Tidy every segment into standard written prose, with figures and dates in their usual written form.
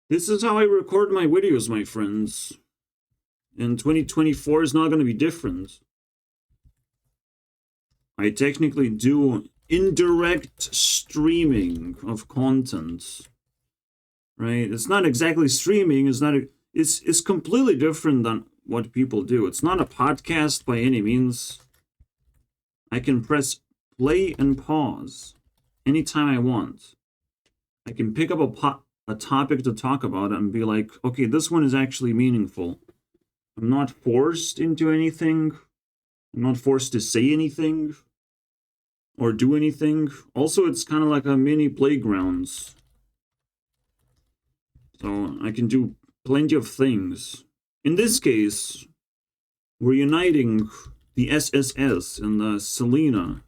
This is how I record my videos, my friends. And 2024 is not going to be different. I technically do indirect streaming of content. Right? It's not exactly streaming, it's completely different than what people do. It's not a podcast by any means. I can press play and pause anytime I want. I can pick up a topic to talk about and be like, okay, this one is actually meaningful. I'm not forced into anything. I'm not forced to say anything or do anything. Also, it's kind of like a mini playgrounds. So I can do plenty of things. In this case, we're uniting the SSS and the Selena,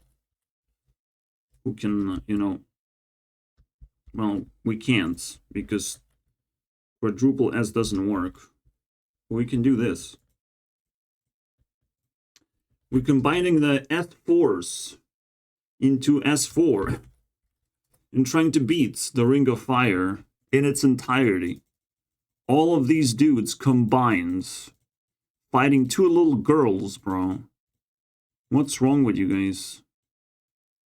who can, well, we can't because quadruple S doesn't work. We can do this. We're combining the S4s into S4 and trying to beat the Ring of Fire in its entirety. All of these dudes combined, fighting two little girls, bro. What's wrong with you guys?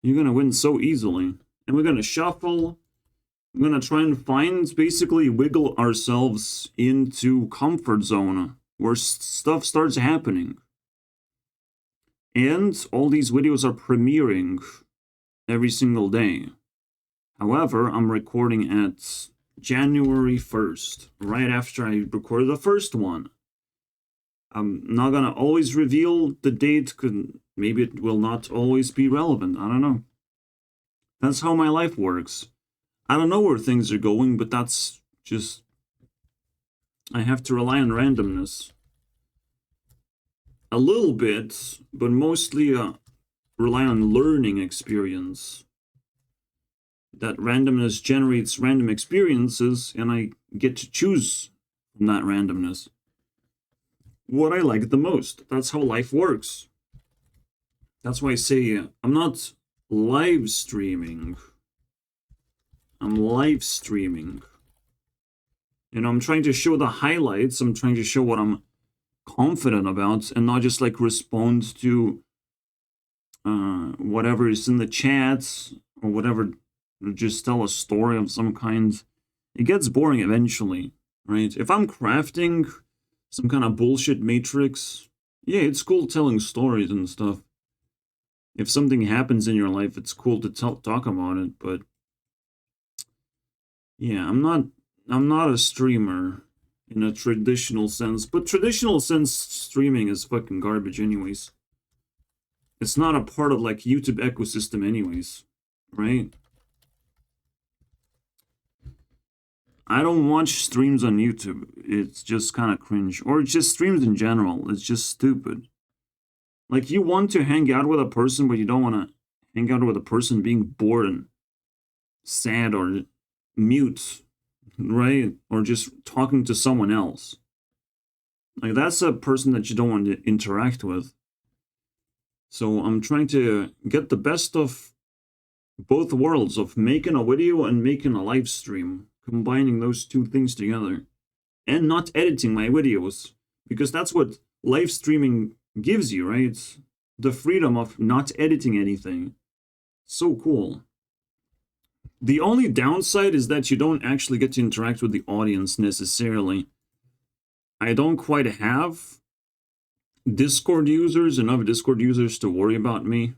You're gonna win so easily. And we're gonna shuffle. We're gonna try and basically wiggle ourselves into comfort zone where stuff starts happening. And all these videos are premiering every single day. However, I'm recording at January 1st, right after I recorded the first one. I'm not gonna always reveal the date, because maybe it will not always be relevant. I don't know. That's how my life works. I don't know where things are going, but that's just... I have to rely on randomness. A little bit, but mostly rely on learning experience. That randomness generates random experiences, and I get to choose from that randomness what I like the most. That's how life works. That's why I say I'm not live streaming. I'm live streaming. I'm trying to show the highlights. I'm trying to show what I'm confident about and not just like respond to whatever is in the chats or whatever, or just tell a story of some kind. It gets boring eventually, right? If I'm crafting some kind of bullshit matrix, yeah, it's cool telling stories and stuff. If something happens in your life, it's cool to talk about it, but yeah, I'm not a streamer in a traditional sense, but traditional sense streaming is fucking garbage anyways. It's not a part of like YouTube ecosystem anyways, right? I don't watch streams on YouTube. It's just kind of cringe. Or just streams in general. It's just stupid. Like, you want to hang out with a person, but you don't want to hang out with a person being bored and sad or mute, right? Or just talking to someone else. Like, that's a person that you don't want to interact with. So I'm trying to get the best of both worlds, of making a video and making a live stream. Combining those two things together. And not editing my videos. Because that's what live streaming gives you, right? It's the freedom of not editing anything. So cool. The only downside is that you don't actually get to interact with the audience necessarily. I don't quite have Discord users, enough Discord users to worry about me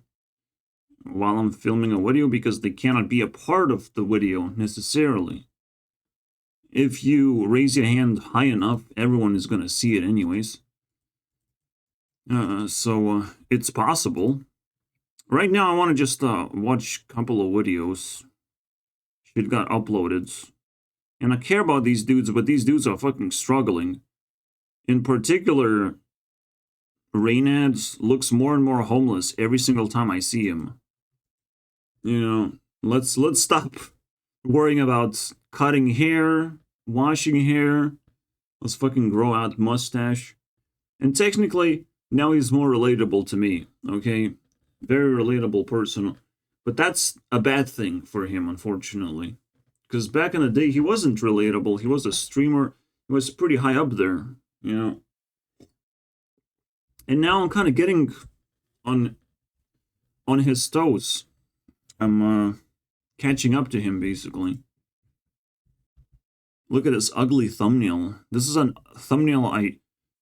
while I'm filming a video, because they cannot be a part of the video necessarily. If you raise your hand high enough, everyone is going to see it anyways. So it's possible. Right now, I want to just watch a couple of videos. Shit got uploaded. And I care about these dudes, but these dudes are fucking struggling. In particular, Raynads looks more and more homeless every single time I see him. Let's stop worrying about cutting hair, washing hair. Let's fucking grow out mustache. And technically, now he's more relatable to me, okay? Very relatable person. But that's a bad thing for him, unfortunately. Because back in the day, he wasn't relatable. He was a streamer. He was pretty high up there, you know. And now I'm kind of getting on his toes. I'm catching up to him, basically. Look at this ugly thumbnail. This is a thumbnail I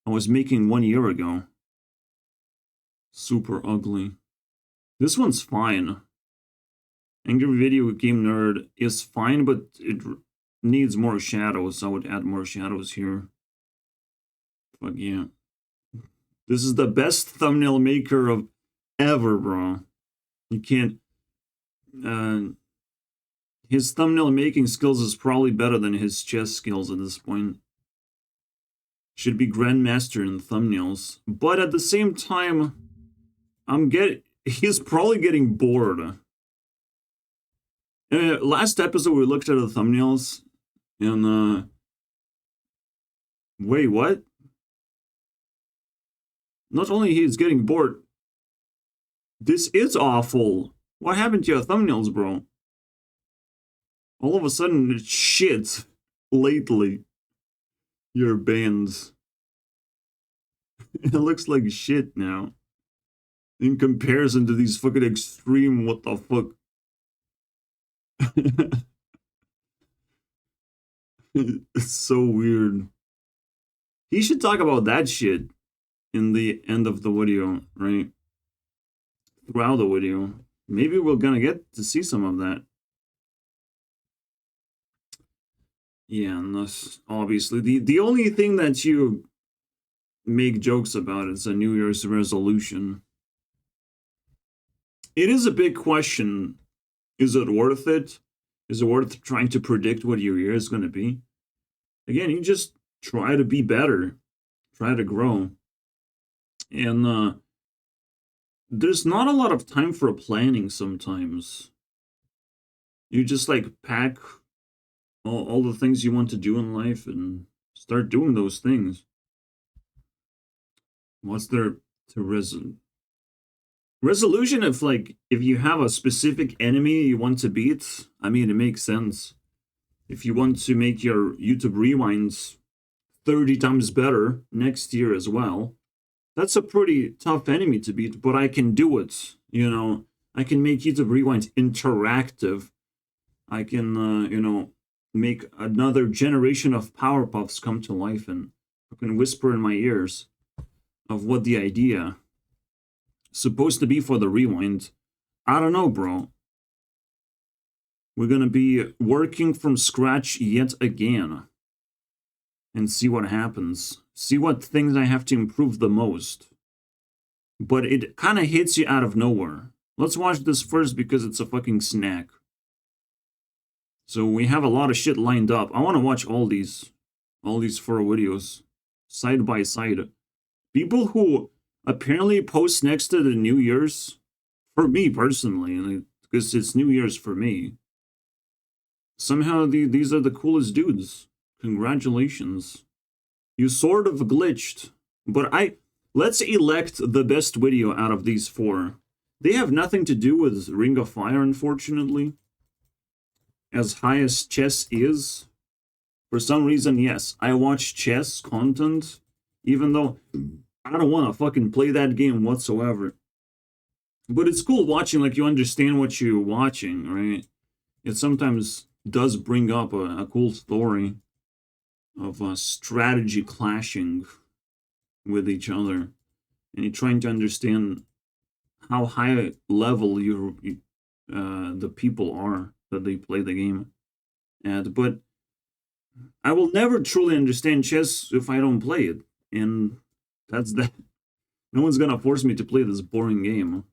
was making 1 year ago. Super ugly. This one's fine. Angry Video Game Nerd is fine, but it needs more shadows. I would add more shadows here. Fuck yeah. This is the best thumbnail maker of ever, bro. You can't... his thumbnail making skills is probably better than his chess skills at this point. Should be Grandmaster in thumbnails. But at the same time, he's probably getting bored. Last episode we looked at the thumbnails, and wait, what? Not only he's getting bored, this is awful. What happened to your thumbnails, bro? All of a sudden, it's shit lately. Your bands. It looks like shit now. In comparison to these fucking extreme, what the fuck? It's so weird. He should talk about that shit in the end of the video, right? Throughout the video. Maybe we're gonna get to see some of that. Yeah, and that's obviously the only thing that you make jokes about is a New Year's resolution. It is a big question. Is it worth it? Is it worth trying to predict what your year is going to be? Again, you just try to be better. Try to grow. And there's not a lot of time for planning sometimes. You just like pack all the things you want to do in life and start doing those things. What's there to resolution? If you have a specific enemy you want to beat, I mean, it makes sense. If you want to make your YouTube rewinds 30 times better next year as well, that's a pretty tough enemy to beat, but I can do it. You know, I can make YouTube rewinds interactive. I can, you know, make another generation of Powerpuffs come to life, and I can whisper in my ears of what the idea supposed to be for the rewind. I don't know, bro. We're gonna be working from scratch yet again and see what happens. See what things I have to improve the most. But it kind of hits you out of nowhere. Let's watch this first because it's a fucking snack. So we have a lot of shit lined up. I want to watch all these 4 videos side by side. People who apparently post next to the New Year's, for me personally, because it's New Year's for me. Somehow these are the coolest dudes. Congratulations. You sort of glitched, but let's elect the best video out of these 4. They have nothing to do with Ring of Fire, unfortunately. As high as chess is, for some reason, yes, I watch chess content, even though I don't want to fucking play that game whatsoever. But it's cool watching, like, you understand what you're watching, right? It sometimes does bring up a cool story of strategy clashing with each other. And you're trying to understand how high level the people are that they play the game at. But I will never truly understand chess if I don't play it. And that's that. No one's gonna force me to play this boring game.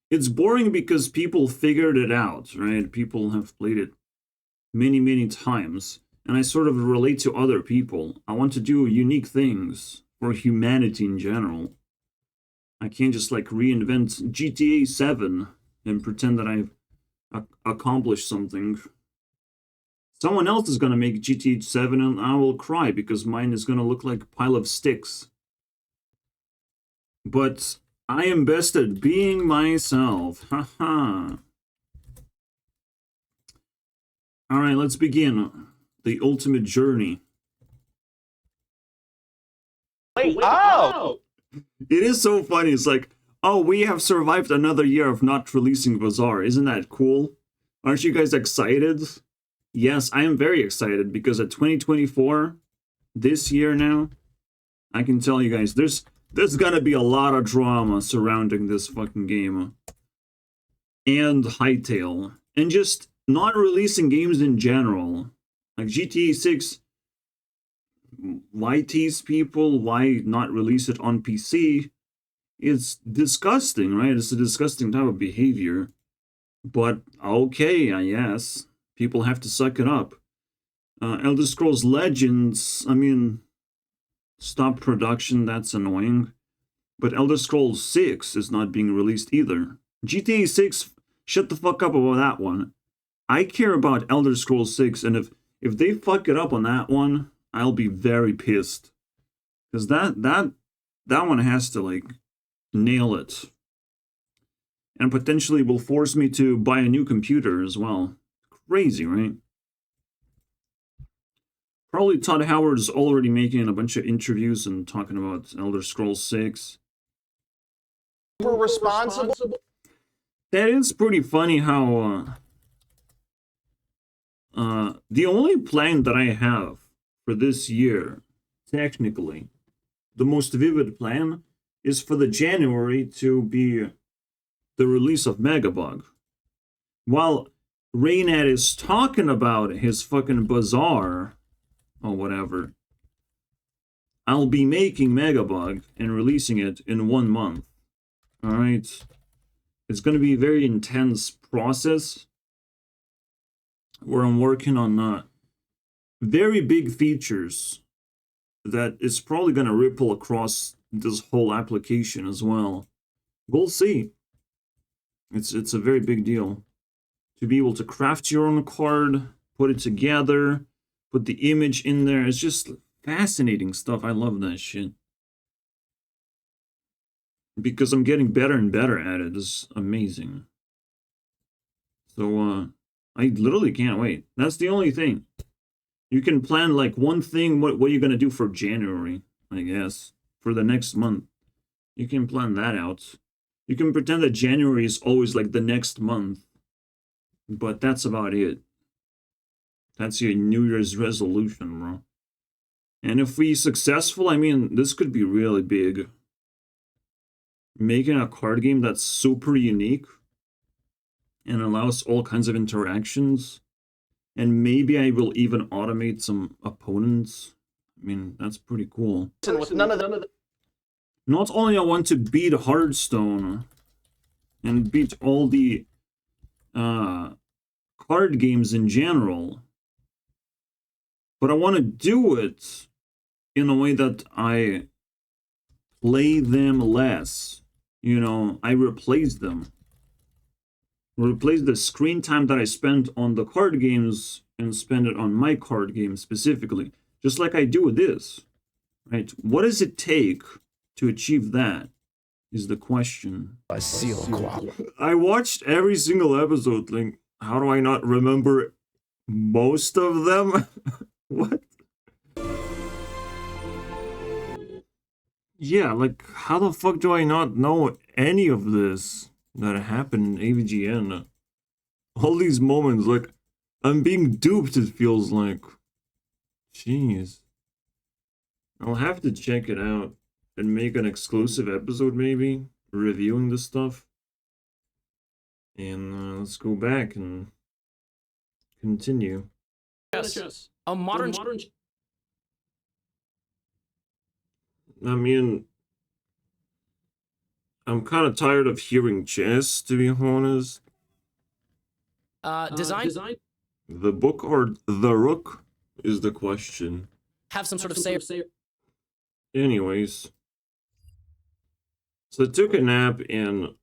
It's boring because people figured it out, right? People have played it many, many times. And I sort of relate to other people. I want to do unique things for humanity in general. I can't just like reinvent GTA 7 and pretend that I've accomplished something. Someone else is going to make GTA 7 and I will cry because mine is going to look like a pile of sticks. But I am best at being myself. Haha. Alright, let's begin. The ultimate journey. Wait, oh! It is so funny. It's like, oh, we have survived another year of not releasing Bazaar. Isn't that cool? Aren't you guys excited? Yes, I am very excited because at 2024, this year now, I can tell you guys, there's gonna be a lot of drama surrounding this fucking game. And Hytale. And just not releasing games in general. Like GTA 6, why tease people? Why not release it on PC? It's disgusting, right? It's a disgusting type of behavior. But okay, I guess. People have to suck it up. Elder Scrolls Legends, I mean, stop production, that's annoying. But Elder Scrolls 6 is not being released either. GTA 6, shut the fuck up about that one. I care about Elder Scrolls 6, and if they fuck it up on that one, I'll be very pissed. Because that one has to, like, nail it. And potentially will force me to buy a new computer as well. Crazy, right? Probably Todd Howard's already making a bunch of interviews and talking about Elder Scrolls 6. We're responsible. That is pretty funny how the only plan that I have for this year, technically, the most vivid plan, is for the January to be the release of Megabug. While Raynad is talking about his fucking Bazaar, or whatever, I'll be making Megabug and releasing it in 1 month. Alright? It's going to be a very intense process where I'm working on very big features that is probably going to ripple across this whole application as well. We'll see. It's a very big deal. To be able to craft your own card, put it together, put the image in there. It's just fascinating stuff. I love that shit. Because I'm getting better and better at it. It's amazing. So, I literally can't wait. That's the only thing. You can plan, like, one thing, what are you going to do for January, I guess. For the next month. You can plan that out. You can pretend that January is always, like, the next month. But that's about it. That's your New Year's resolution, bro. And if we successful, I mean, this could be really big. Making a card game that's super unique and allows all kinds of interactions. And maybe I will even automate some opponents. I mean, that's pretty cool. With none of the... Not only I want to beat Hearthstone and beat all the card games in general, but I want to do it in a way that I play them less. You know, I replace them. Replace the screen time that I spent on the card games and spend it on my card game specifically. Just like I do with this. Right? What does it take to achieve that? Is the question. I watched every single episode. Like, how do I not remember most of them? What? Yeah, like, how the fuck do I not know any of this that happened in AVGN? All these moments, like, I'm being duped, it feels like. Jeez. I'll have to check it out and make an exclusive episode, maybe, reviewing this stuff. And let's go back and continue. Yes. A modern... I mean, I'm kind of tired of hearing chess, to be honest. Design The book or the rook is the question. have some sort of say. Anyways. So I took a nap and...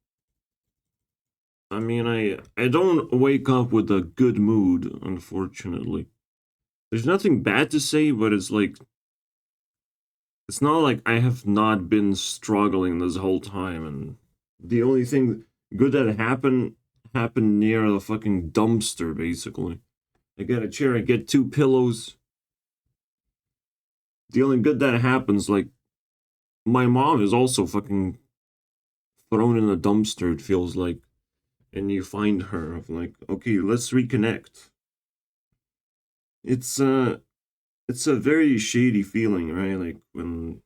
I mean, I don't wake up with a good mood, unfortunately. There's nothing bad to say, but it's like... It's not like I have not been struggling this whole time, and the only thing good that happened near the fucking dumpster, basically. I get a chair, I get 2 pillows. The only good that happens, like, my mom is also fucking thrown in a dumpster, it feels like. And you find her, of like, okay, let's reconnect. It's a very shady feeling, right? Like, when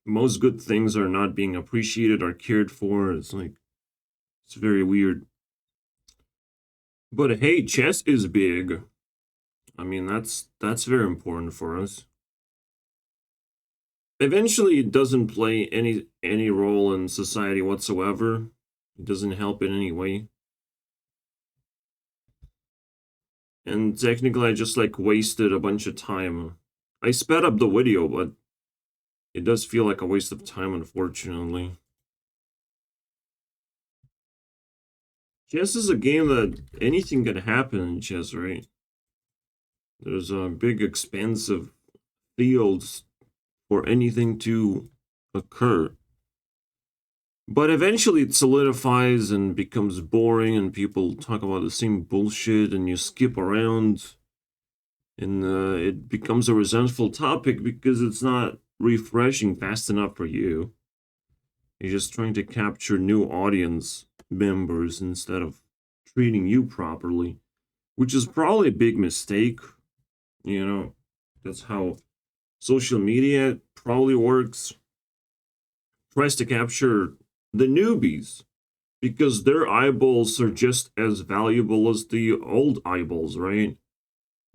most good things are not being appreciated or cared for, it's like, it's very weird. But hey, chess is big. I mean, that's very important for us. Eventually, it doesn't play any role in society whatsoever. It doesn't help in any way. And technically, I just like wasted a bunch of time. I sped up the video, but it does feel like a waste of time, unfortunately. Chess is a game that anything can happen in chess, right? There's a big, expansive fields for anything to occur. But eventually it solidifies and becomes boring, and people talk about the same bullshit, and you skip around. And it becomes a resentful topic because it's not refreshing fast enough for you. You're just trying to capture new audience members instead of treating you properly, which is probably a big mistake. You know, that's how social media probably works. Tries to capture the newbies because their eyeballs are just as valuable as the old eyeballs, right?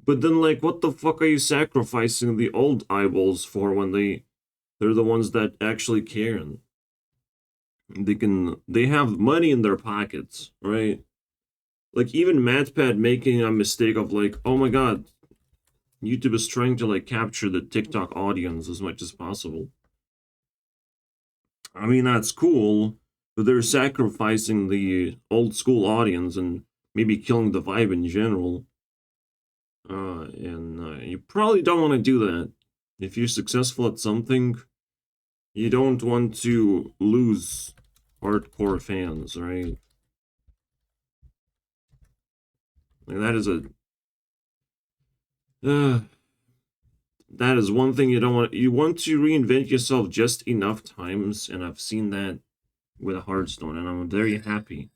But then, like, what the fuck are you sacrificing the old eyeballs for when they're the ones that actually care, and they have money in their pockets, right? Like, even MatPat making a mistake of like, oh my god, YouTube is trying to like capture the TikTok audience as much as possible. I mean, that's cool, but they're sacrificing the old school audience and maybe killing the vibe in general. And you probably don't want to do that. If you're successful at something, you don't want to lose hardcore fans, right? Like, that is one thing you don't want. You want to reinvent yourself just enough times, and I've seen that with Hearthstone, and I'm very happy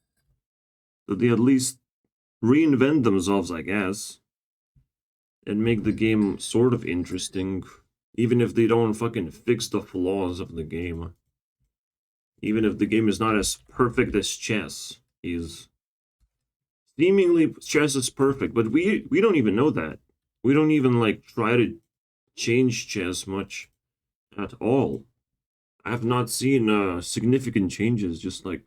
that they at least reinvent themselves, I guess, and make the game sort of interesting, even if they don't fucking fix the flaws of the game. Even if the game is not as perfect as chess is. Seemingly, chess is perfect, but we don't even know that. We don't even, like, try to change chess much at all. I have not seen significant changes, just like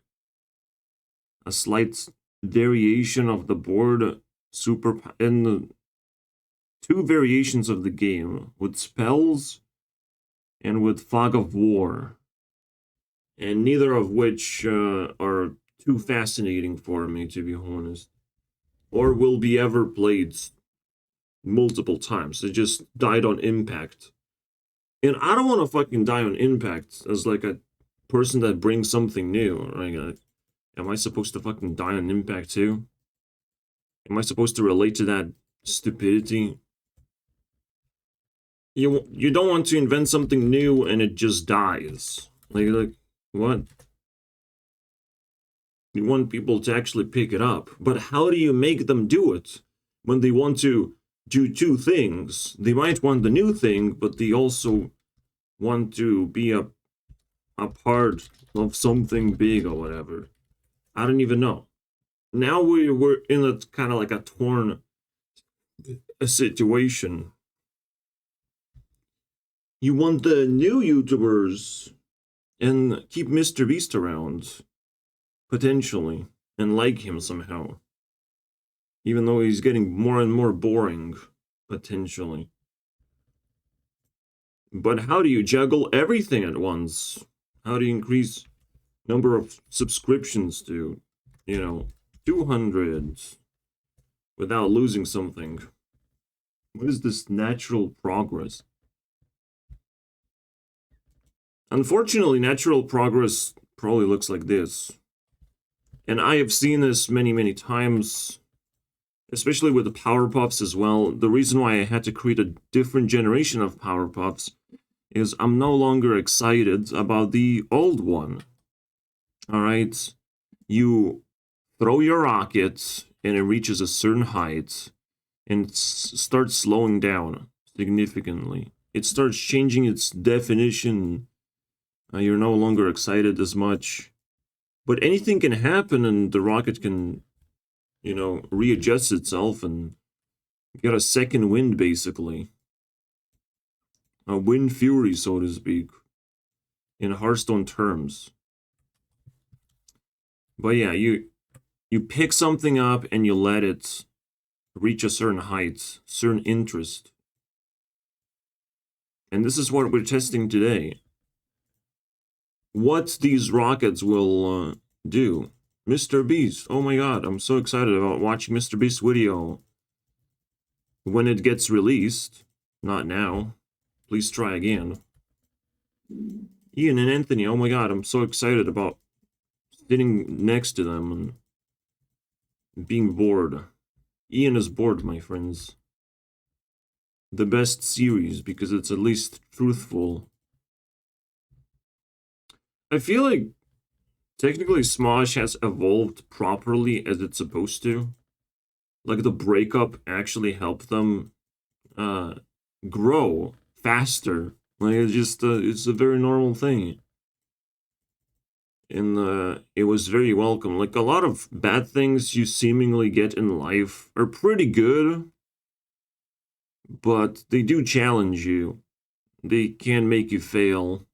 a slight variation of the board, and the 2 variations of the game with spells and with Fog of War, and neither of which are too fascinating for me, to be honest, or will be ever played multiple times. It just died on impact. And I don't want to fucking die on impact as like a person that brings something new. Right? Am I supposed to fucking die on impact too? Am I supposed to relate to that stupidity? You don't want to invent something new and it just dies. Like what? You want people to actually pick it up. But how do you make them do it when they want to do 2 things? They might want the new thing, but they also want to be a part of something big or whatever. I don't even know. Now we're in a kind of like a torn situation. You want the new YouTubers and keep Mr. Beast around, potentially, and like him somehow. Even though he's getting more and more boring, potentially. But how do you juggle everything at once? How do you increase number of subscriptions to, 200 without losing something? What is this natural progress? Unfortunately, natural progress probably looks like this. And I have seen this many, many times especially with the Power Puffs as well. The reason why I had to create a different generation of Power Puffs is I'm no longer excited about the old one. Alright? You throw your rocket and it reaches a certain height and it starts slowing down significantly. It starts changing its definition. You're no longer excited as much. But anything can happen and the rocket can, you know, readjust itself and get a second wind, basically. A wind fury, so to speak, in Hearthstone terms. But yeah, you pick something up and you let it reach a certain height, certain interest. And this is what we're testing today. What these rockets will do. Mr. Beast, oh my god, I'm so excited about watching Mr. Beast's video when it gets released. Not now. Please try again. Ian and Anthony, oh my god, I'm so excited about sitting next to them and being bored. Ian is bored, my friends. The best series, because it's at least truthful. I feel like technically Smosh has evolved properly as it's supposed to. Like the breakup actually helped them grow faster. Like it's just it's a very normal thing. And it was very welcome. Like a lot of bad things you seemingly get in life are pretty good, but they do challenge you. They can make you fail.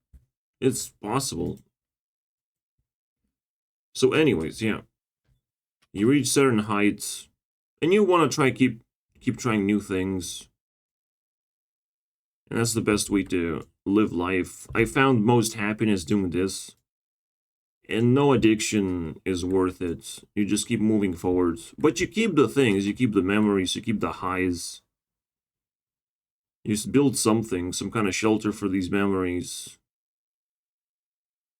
It's possible. So anyways, yeah. You reach certain heights, and you want to try keep trying new things. And that's the best way to live life. I found most happiness doing this. And no addiction is worth it. You just keep moving forward. But you keep the things, you keep the memories, you keep the highs. You just build something, some kind of shelter for these memories.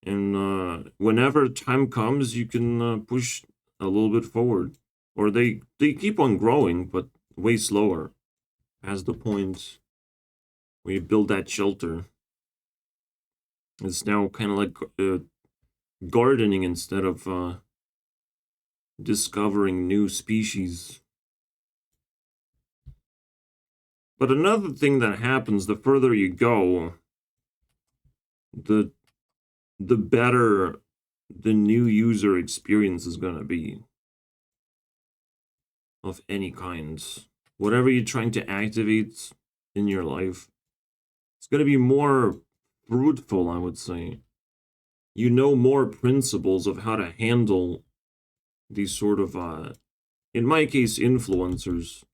And whenever time comes, you can push a little bit forward. Or they keep on growing, but way slower. Past the point where you build that shelter. It's now kind of like gardening instead of discovering new species. But another thing that happens, the further you go, the better the new user experience is going to be. Of any kind. Whatever you're trying to activate in your life, it's going to be more fruitful, I would say. You know more principles of how to handle these sort of, in my case, influencers.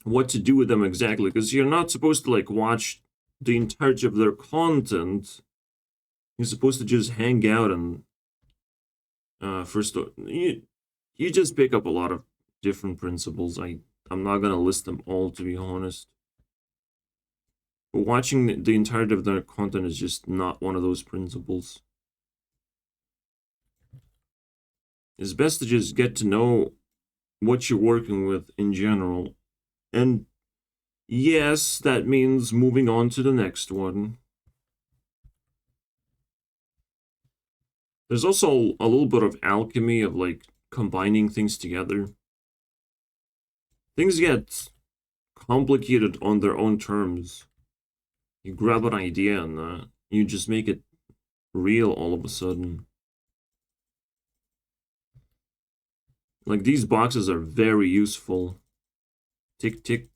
What to do with them exactly, because you're not supposed to, like, watch the entirety of their content. You're supposed to just hang out and, first, you just pick up a lot of different principles. I'm not going to list them all, to be honest. But watching the entirety of their content is just not one of those principles. It's best to just get to know what you're working with in general. And yes, that means moving on to the next one. There's also a little bit of alchemy of, like, combining things together. Things get complicated on their own terms. You grab an idea and you just make it real all of a sudden. Like, these boxes are very useful. Tick, tick.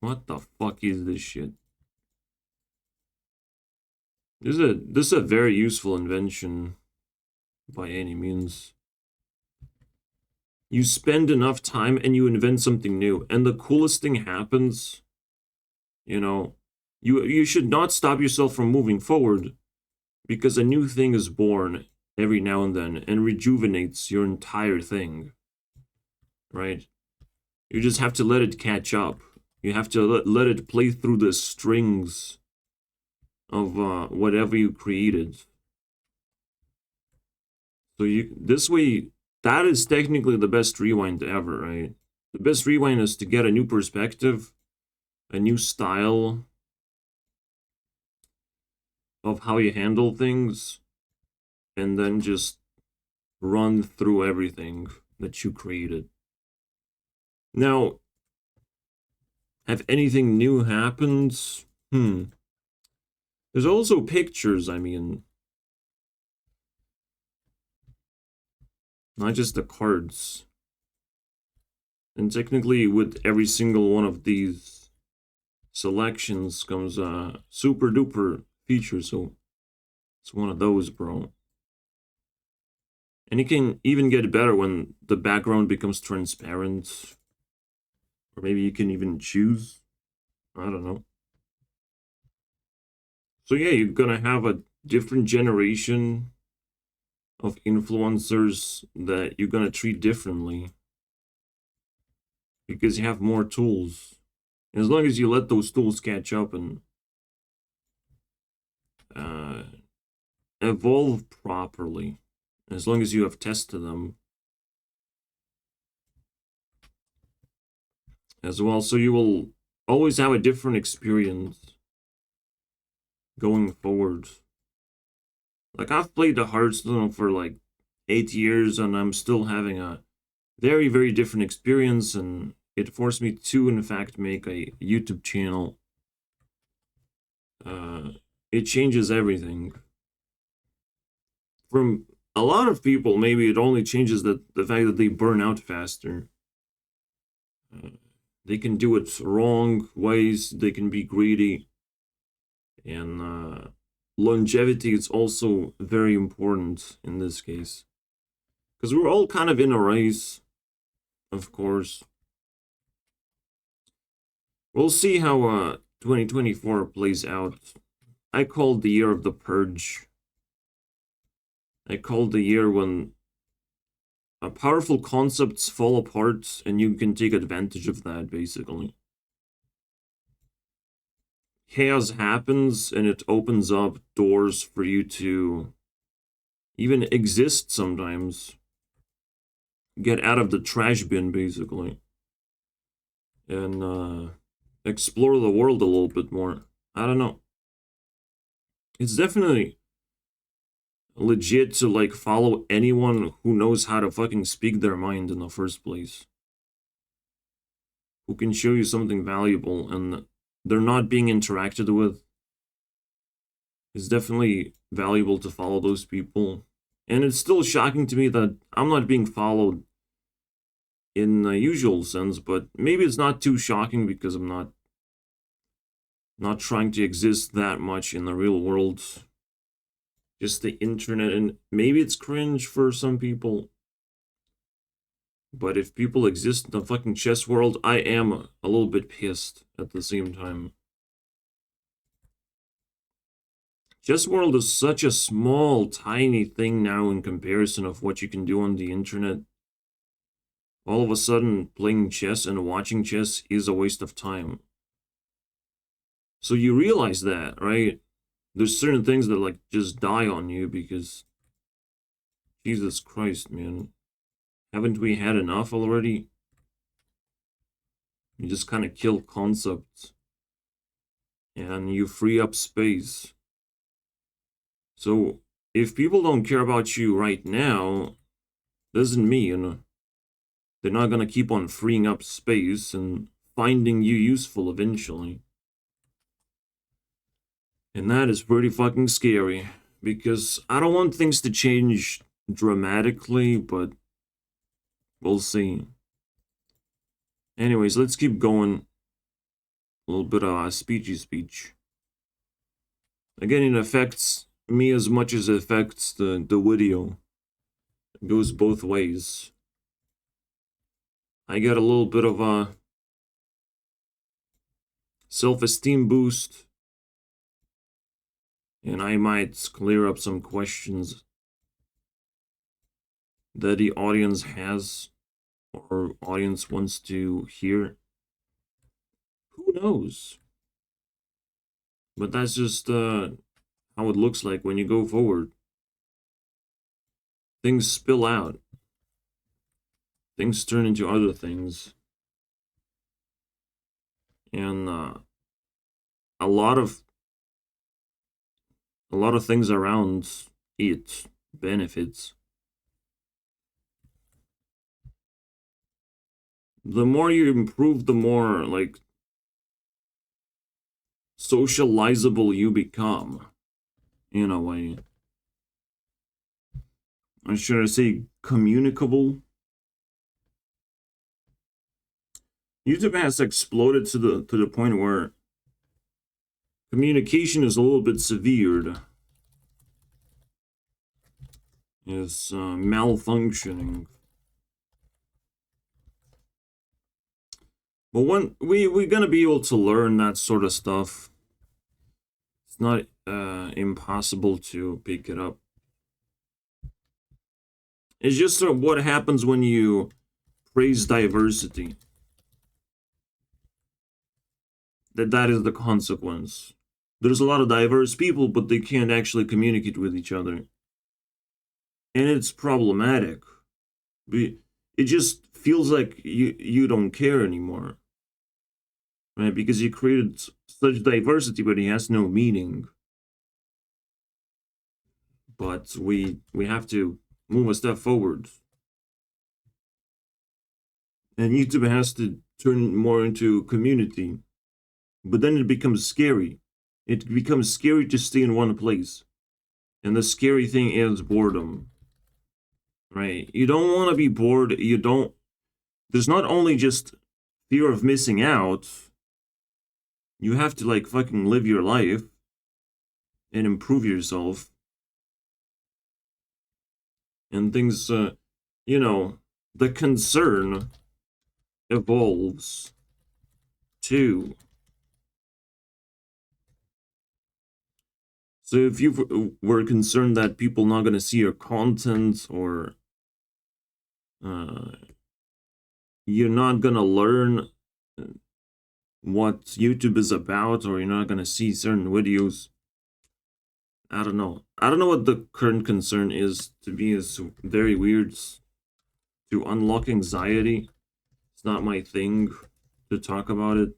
What the fuck is this shit? This is a very useful invention. By any means. You spend enough time and you invent something new. And the coolest thing happens. You know, you should not stop yourself from moving forward. Because a new thing is born every now and then and rejuvenates your entire thing. Right? You just have to let it catch up. You have to let it play through the strings of whatever you created. So this way that is technically the best rewind ever, right? The best rewind is to get a new perspective, a new style of how you handle things, and then just run through everything that you created. Now, have anything new happened? There's also pictures, I mean. Not just the cards. And technically, with every single one of these selections comes a super duper feature, so it's one of those, bro. And it can even get better when the background becomes transparent. Or maybe you can even choose. I don't know. So yeah, you're gonna have a different generation of influencers that you're gonna treat differently. Because you have more tools. And as long as you let those tools catch up and evolve properly, as long as you have tested them as well, so you will always have a different experience going forward. Like, I've played the Hearthstone for like 8 years, and I'm still having a very, very different experience, and it forced me to, in fact, make a YouTube channel. It changes everything. From a lot of people, maybe it only changes the fact that they burn out faster. They can do it wrong ways, they can be greedy, and longevity is also very important in this case. Because we're all kind of in a race, of course. We'll see how 2024 plays out. I called the year of the purge. I called the year when powerful concepts fall apart and you can take advantage of that, basically. Chaos happens and it opens up doors for you to even exist sometimes. Get out of the trash bin, basically. And explore the world a little bit more. I don't know. It's definitely legit to like follow anyone who knows how to fucking speak their mind in the first place. Who can show you something valuable and they're not being interacted with. It's definitely valuable to follow those people. And it's still shocking to me that I'm not being followed in the usual sense, but maybe it's not too shocking because I'm not trying to exist that much in the real world. Just the internet, and maybe it's cringe for some people. But if people exist in the fucking chess world, I am a little bit pissed at the same time. Chess world is such a small, tiny thing now in comparison of what you can do on the internet. All of a sudden, playing chess and watching chess is a waste of time. So you realize that, right? There's certain things that like just die on you because Jesus Christ, man. Haven't we had enough already? You just kind of kill concepts. And you free up space. So, if people don't care about you right now, doesn't mean they're not gonna keep on freeing up space and finding you useful eventually. And that is pretty fucking scary. Because I don't want things to change dramatically, but we'll see. Anyways, let's keep going. A little bit of speechy speech. Again, it affects me as much as it affects the video. It goes both ways. I get a little bit of a self-esteem boost. And I might clear up some questions that the audience has or audience wants to hear. Who knows? But that's just how it looks like when you go forward. Things spill out. things turn into other things. And a lot of things around it benefits. The more you improve, the more like socializable you become, in a way. Or should I say communicable? YouTube has exploded to the point where communication is a little bit severed. Is malfunctioning. But when we're gonna be able to learn that sort of stuff, it's not impossible to pick it up. It's just sort of what happens when you praise diversity. That is the consequence. There's a lot of diverse people, but they can't actually communicate with each other. And it's problematic. It just feels like you don't care anymore. Right? Because you created such diversity, but it has no meaning. But we have to move a step forward. And YouTube has to turn more into community. But then it becomes scary. It becomes scary to stay in one place. And the scary thing is boredom. Right? You don't want to be bored. There's not only just fear of missing out. You have to like fucking live your life and improve yourself. And things, you know, the concern evolves too. So if you were concerned that people not gonna see your content, or you're not gonna learn what YouTube is about, or you're not gonna see certain videos, I don't know. I don't know what the current concern is. To me, it's very weird. To unlock anxiety, it's not my thing to talk about it.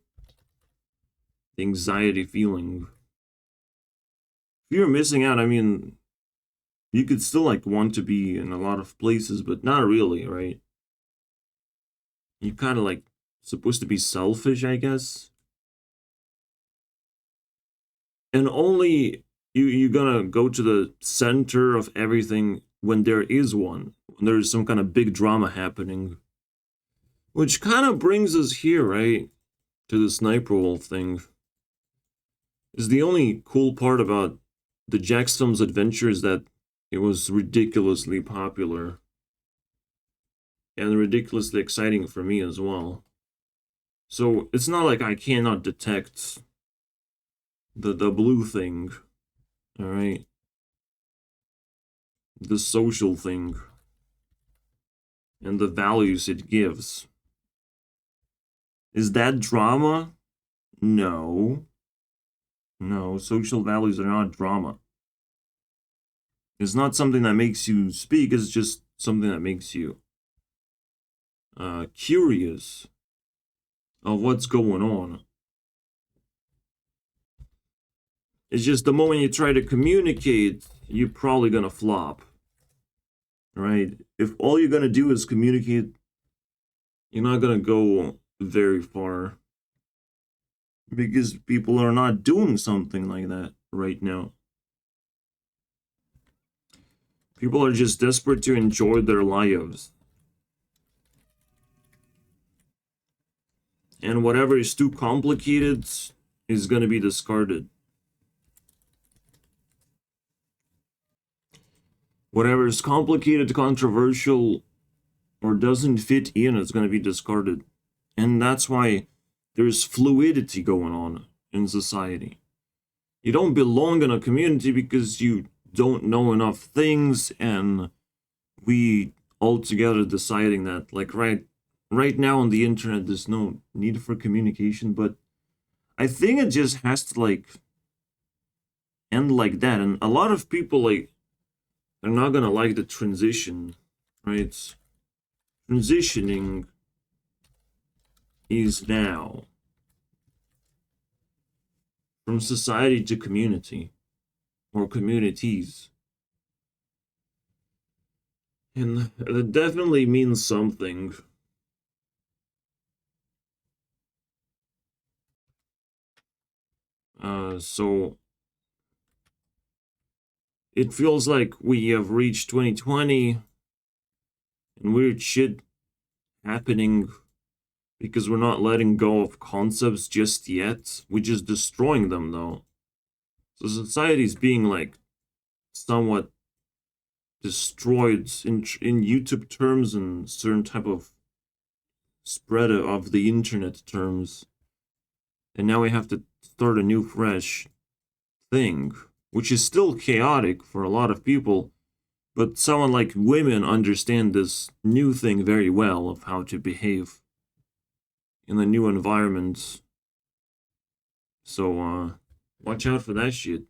The anxiety feeling. If you're missing out, I mean, you could still like want to be in a lot of places, but not really, right? You kind of like supposed to be selfish, I guess. And only you're gonna go to the center of everything when there is one, when there's some kind of big drama happening. Which kind of brings us here, right? To the sniper wolf thing. Is the only cool part about the Jax film's adventure is that it was ridiculously popular. And ridiculously exciting for me as well. So it's not like I cannot detect the blue thing. Alright? The social thing. And the values it gives. Is that drama? No. No, social values are not drama. It's not something that makes you speak, it's just something that makes you curious of what's going on. It's just the moment you try to communicate, you're probably gonna flop. Right? If all you're gonna do is communicate, you're not gonna go very far. Because people are not doing something like that right now. People are just desperate to enjoy their lives. And whatever is too complicated is going to be discarded. Whatever is complicated, controversial, or doesn't fit in is going to be discarded. And that's why there's fluidity going on in society. You don't belong in a community because you don't know enough things, and we altogether deciding that, like, right now on the internet there's no need for communication, but I think it just has to like end like that. And a lot of people like are not gonna like the transition, right, transitioning is now from society to community, or communities. And that definitely means something. So it feels like we have reached 2020 and weird shit happening because we're not letting go of concepts just yet. We're just destroying them though. So society's being like somewhat destroyed in YouTube terms and certain type of spread of the internet terms. And now we have to start a new fresh thing, which is still chaotic for a lot of people, but someone like women understand this new thing very well of how to behave in the new environment. So watch out for that shit.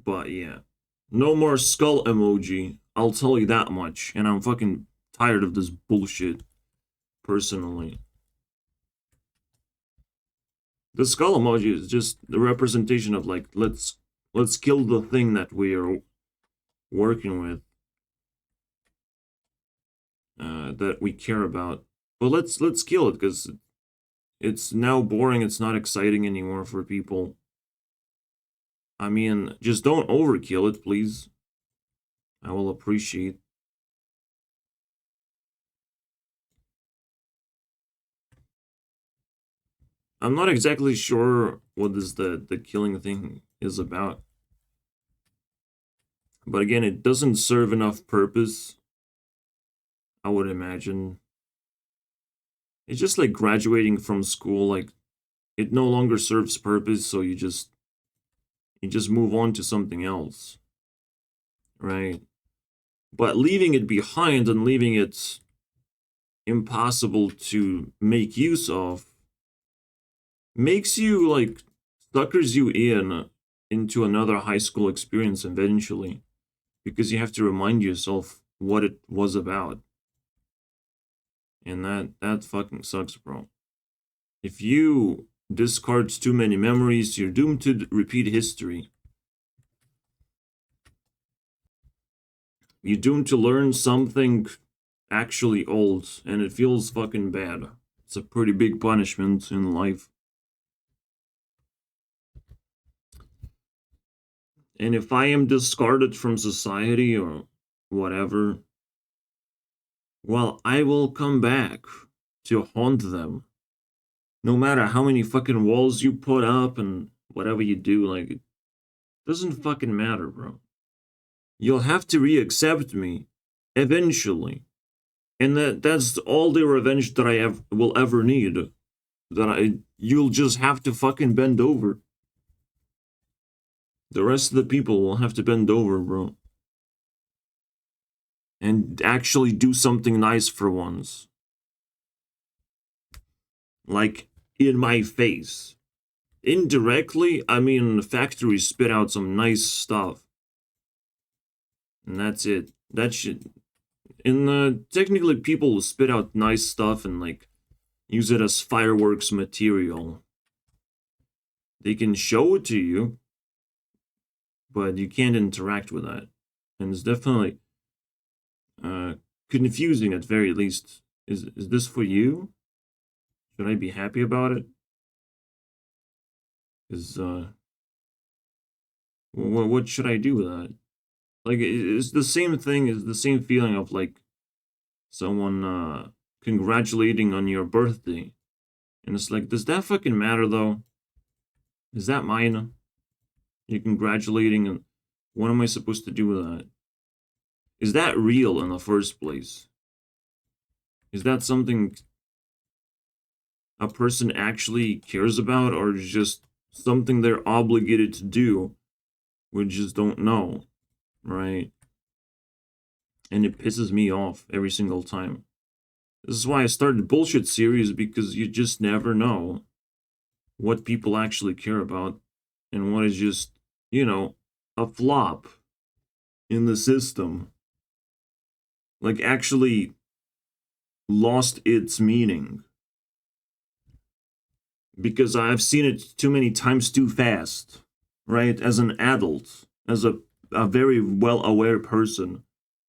But yeah, no more skull emoji, I'll tell you that much, and I'm fucking tired of this bullshit personally. The skull emoji is just the representation of like, let's kill the thing that we are working with, that we care about. But let's kill it because it's now boring. It's not exciting anymore for people. I mean, just don't overkill it, please. I will appreciate. I'm not exactly sure what this the killing thing is about. But again, it doesn't serve enough purpose, I would imagine. It's just like graduating from school, like it no longer serves purpose, so you just move on to something else. Right? But leaving it behind and leaving it impossible to make use of makes you like suckers you into another high school experience eventually, because you have to remind yourself what it was about. And that fucking sucks, bro. If you discard too many memories, you're doomed to repeat history. You're doomed to learn something actually old, and it feels fucking bad. It's a pretty big punishment in life. And if I am discarded from society or whatever, well, I will come back to haunt them. No matter how many fucking walls you put up and whatever you do, like, it doesn't fucking matter, bro. You'll have to re-accept me eventually. And that's all the revenge that I will ever need. You'll just have to fucking bend over. The rest of the people will have to bend over, bro. And actually do something nice for once. Like, in my face. Indirectly, I mean, the factory spit out some nice stuff. And that's it. That shit. Technically, people spit out nice stuff and, like, use it as fireworks material. They can show it to you, but you can't interact with that. And it's definitely confusing at very least. Is this for you? Should I be happy about it? What should I do with that? Like, it's the same thing, it's the same feeling of like someone congratulating on your birthday. And it's like, does that fucking matter though? Is that mine? You're congratulating, and what am I supposed to do with that? Is that real in the first place? Is that something a person actually cares about, or is just something they're obligated to do? We just don't know, right? And it pisses me off every single time. This is why I started bullshit series, because you just never know what people actually care about and what is just, a flop in the system. like actually lost its meaning. Because I've seen it too many times too fast, right? As an adult, as a very well-aware person.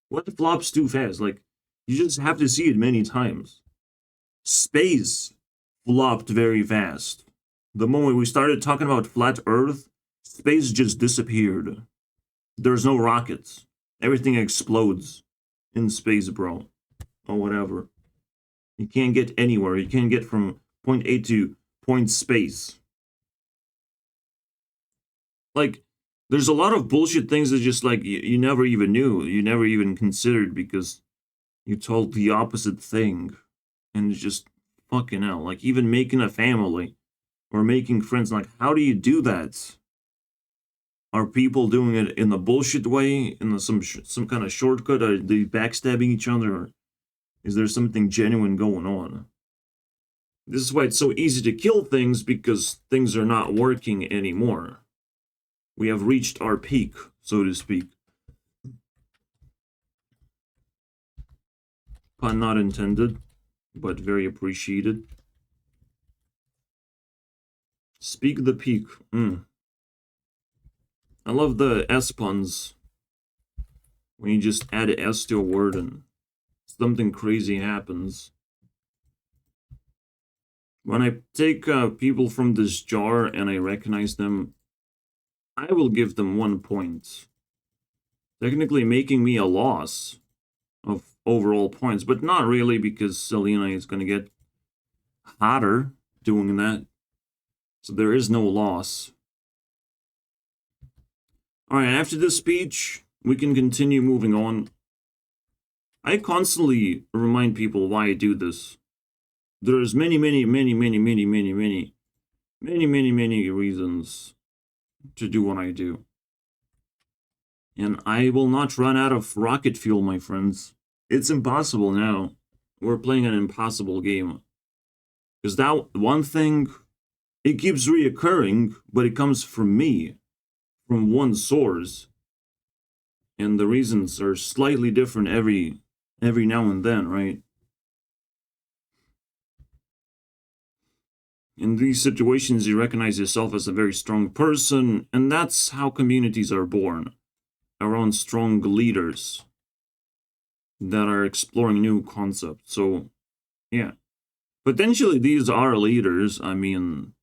What flops too fast? Like, you just have to see it many times. Space flopped very fast. The moment we started talking about flat Earth, space just disappeared. There's no rockets. Everything explodes in space, bro. Or whatever. You can't get anywhere. You can't get from point A to point space. Like, there's a lot of bullshit things that just like you never even knew, you never even considered because you told the opposite thing. And it's just fucking hell. Like, even making a family or making friends, like, how do you do that? Are people doing it in the bullshit way, in the, some kind of shortcut? Are they backstabbing each other? Or is there something genuine going on? This is why it's so easy to kill things, because things are not working anymore. We have reached our peak, so to speak. Pun not intended, but very appreciated. Speak the peak. I love the S puns. When you just add an S to a word and something crazy happens. When I take people from this jar and I recognize them, I will give them 1 point. Technically making me a loss of overall points, but not really, because Selena is going to get hotter doing that. So there is no loss. Alright, after this speech, we can continue moving on. I constantly remind people why I do this. There's many reasons to do what I do. And I will not run out of rocket fuel, my friends. It's impossible now. We're playing an impossible game. Because that one thing, it keeps reoccurring, but it comes from me. From one source. And the reasons are slightly different every now and then, right? In these situations, you recognize yourself as a very strong person, and that's how communities are born. Around strong leaders that are exploring new concepts. So, yeah. Potentially, these are leaders. I mean,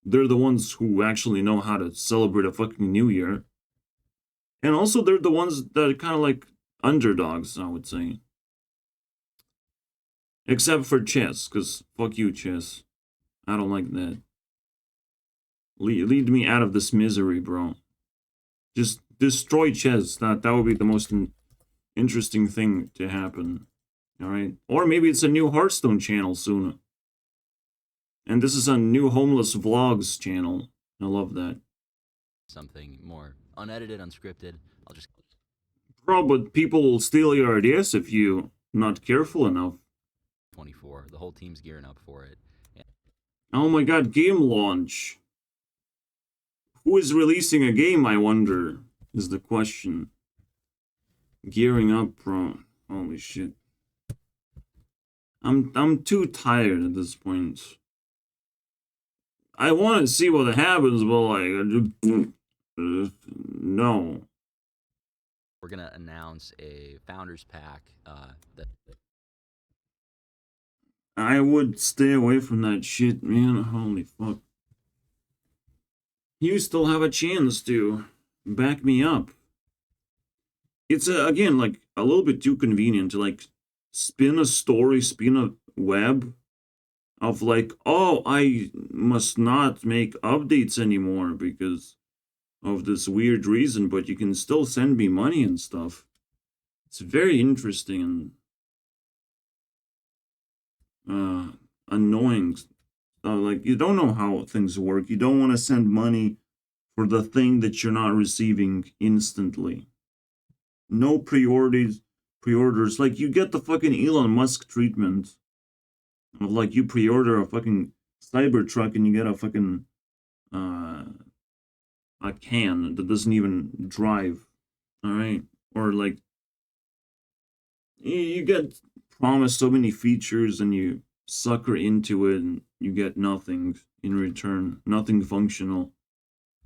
they're the ones who actually know how to celebrate a fucking new year. And also, they're the ones that are kind of like underdogs, I would say. Except for chess, because fuck you, chess. I don't like that. Lead me out of this misery, bro. Just destroy chess. That would be the most interesting thing to happen. Alright? Or maybe it's a new Hearthstone channel soon. And this is a new Homeless Vlogs channel. I love that. Something more unedited, unscripted. I'll just... Bro, but people will steal your ideas if you're not careful enough. 24. The whole team's gearing up for it. Yeah. Oh my god, game launch. Who is releasing a game, I wonder, is the question. Gearing up, bro. Holy shit. I'm too tired at this point. I want to see what happens, but like, no. We're gonna announce a founders pack that I would stay away from that shit, man. Holy fuck. You still have a chance to back me up. It's, again, like, a little bit too convenient to, like, spin a story, spin a web of, like, oh, I must not make updates anymore because of this weird reason, but you can still send me money and stuff. It's very interesting and annoying. Like, you don't know how things work. You don't want to send money for the thing that you're not receiving instantly. No preorders. Like, you get the fucking Elon Musk treatment of, like, you pre-order a fucking Cybertruck and you get a fucking a can that doesn't even drive. All right? Or like, You get promised so many features and you sucker into it and you get nothing in return, nothing functional.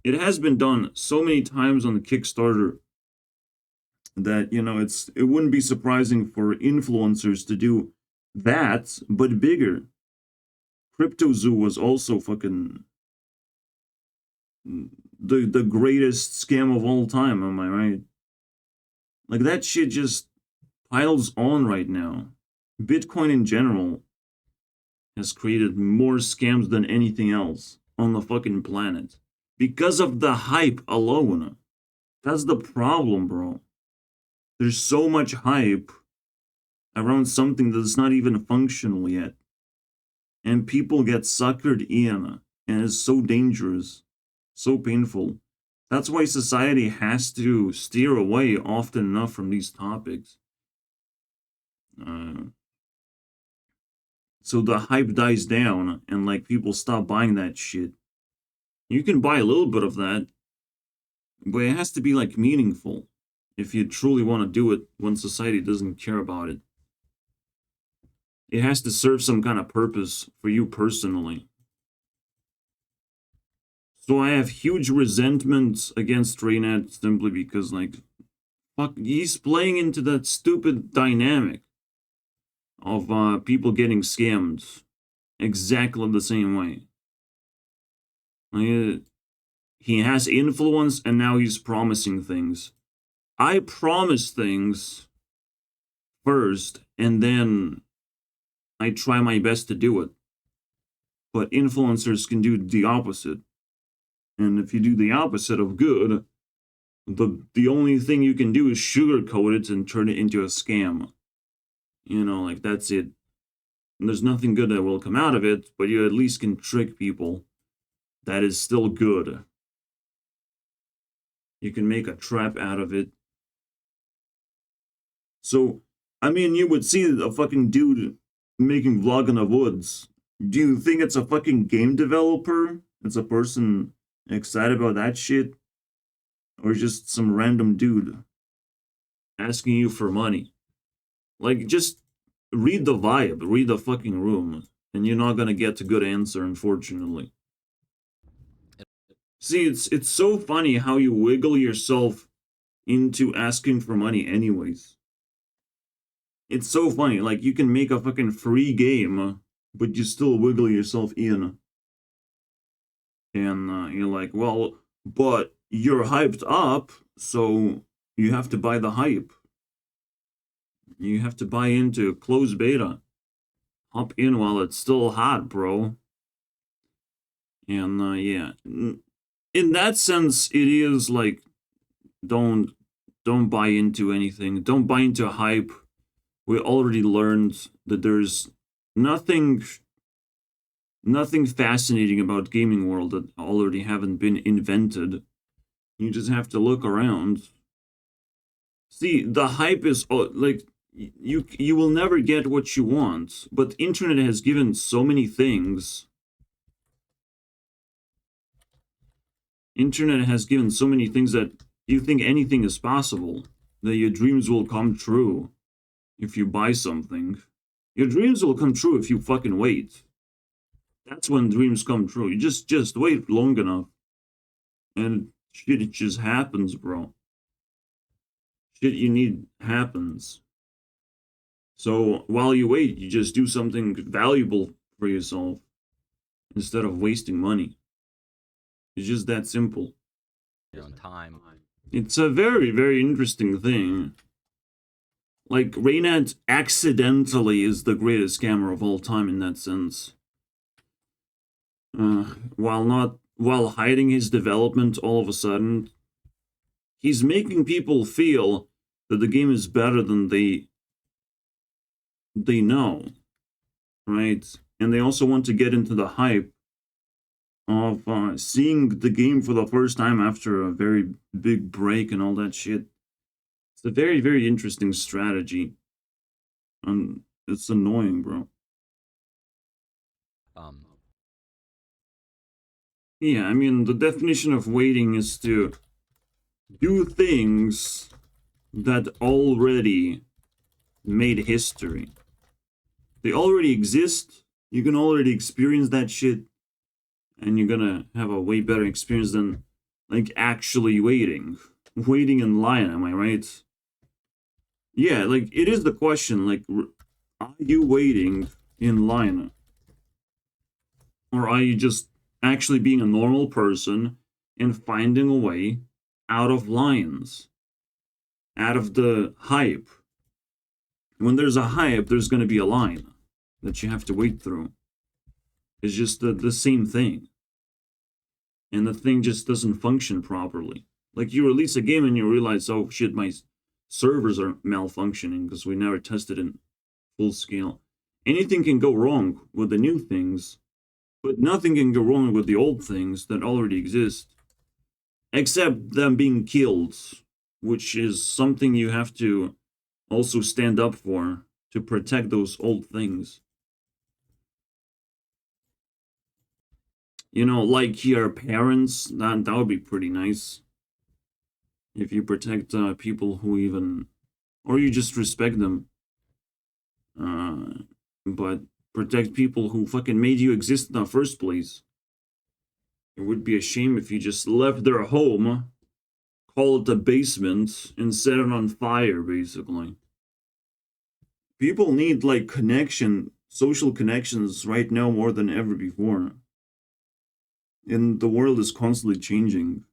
It has been done so many times on the Kickstarter that, you know, it wouldn't be surprising for influencers to do that, but bigger. CryptoZoo was also fucking the greatest scam of all time, am I right? Like, that shit just piles on right now. Bitcoin in general has created more scams than anything else on the fucking planet. Because of the hype alone. That's the problem, bro. There's so much hype around something that's not even functional yet. And people get suckered in, and it's so dangerous, so painful. That's why society has to steer away often enough from these topics. So the hype dies down, and like people stop buying that shit. You can buy a little bit of that, but it has to be like meaningful if you truly want to do it when society doesn't care about it. It has to serve some kind of purpose for you personally. So I have huge resentment against Raynet simply because, like, fuck, he's playing into that stupid dynamic of people getting scammed exactly the same way. Like, he has influence and now he's promising things. I promise things first and then I try my best to do it. But influencers can do the opposite. And if you do the opposite of good, the only thing you can do is sugarcoat it and turn it into a scam. You know, like, that's it. And there's nothing good that will come out of it, but you at least can trick people. That is still good. You can make a trap out of it. So, I mean, you would see a fucking dude making vlog in the woods. Do you think it's a fucking game developer? It's a person excited about that shit? Or just some random dude asking you for money? Like, just read the vibe, read the fucking room, and you're not gonna get a good answer, unfortunately. See, it's so funny how you wiggle yourself into asking for money anyways. It's so funny, like, you can make a fucking free game, but you still wiggle yourself in. And you're like, well, but you're hyped up, so you have to buy the hype. You have to buy into closed beta. Hop in while it's still hot, bro. And yeah, in that sense, it is like, don't buy into anything. Don't buy into hype. We already learned that there's nothing fascinating about gaming world that already haven't been invented. You just have to look around. See, the hype is like, you will never get what you want, but internet has given so many things. Internet has given so many things that you think anything is possible, that your dreams will come true if you buy something. Your dreams will come true if you fucking wait. That's when dreams come true. You just wait long enough. And shit, it just happens, bro. Shit you need happens. So while you wait, you just do something valuable for yourself instead of wasting money. It's just that simple. On time. It's a very, very interesting thing. Like, Raynet accidentally is the greatest scammer of all time in that sense. While hiding his development all of a sudden, he's making people feel that the game is better than they know, right? And they also want to get into the hype of seeing the game for the first time after a very big break and all that shit. It's a very, very interesting strategy. And it's annoying, bro. Yeah, I mean, the definition of waiting is to do things that already made history. They already exist. You can already experience that shit, and you're gonna have a way better experience than like actually waiting in line. Am I right? Yeah, like it is the question. Like, are you waiting in line, or are you just actually being a normal person and finding a way out of lines, out of the hype? When there's a hype, there's going to be a line that you have to wait through. It's just the same thing. And the thing just doesn't function properly. Like you release a game and you realize, oh shit, my servers are malfunctioning because we never tested in full scale. Anything can go wrong with the new things, but nothing can go wrong with the old things that already exist. Except them being killed, which is something you have to also stand up for to protect those old things. You know, like your parents, that would be pretty nice. If you protect people who even, or you just respect them. But protect people who fucking made you exist in the first place. It would be a shame if you just left their home, call it the basement, and set it on fire, basically. People need, like, social connections right now more than ever before. And the world is constantly changing.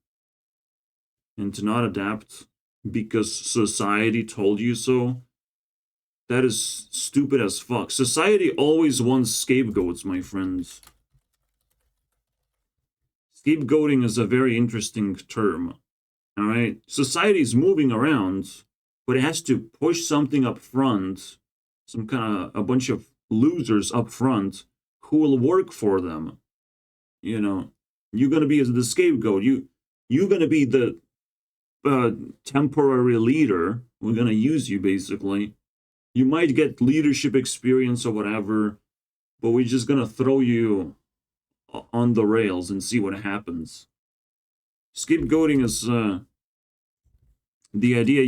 And to not adapt because society told you so, that is stupid as fuck. Society always wants scapegoats, my friends. Scapegoating is a very interesting term. Alright? Society is moving around, but it has to push something up front, some kind of a bunch of losers up front who will work for them. You know, you're gonna be the scapegoat. You're gonna be the temporary leader. We're gonna use you basically. You might get leadership experience or whatever, but we're just gonna throw you on the rails and see what happens. Scapegoating is the idea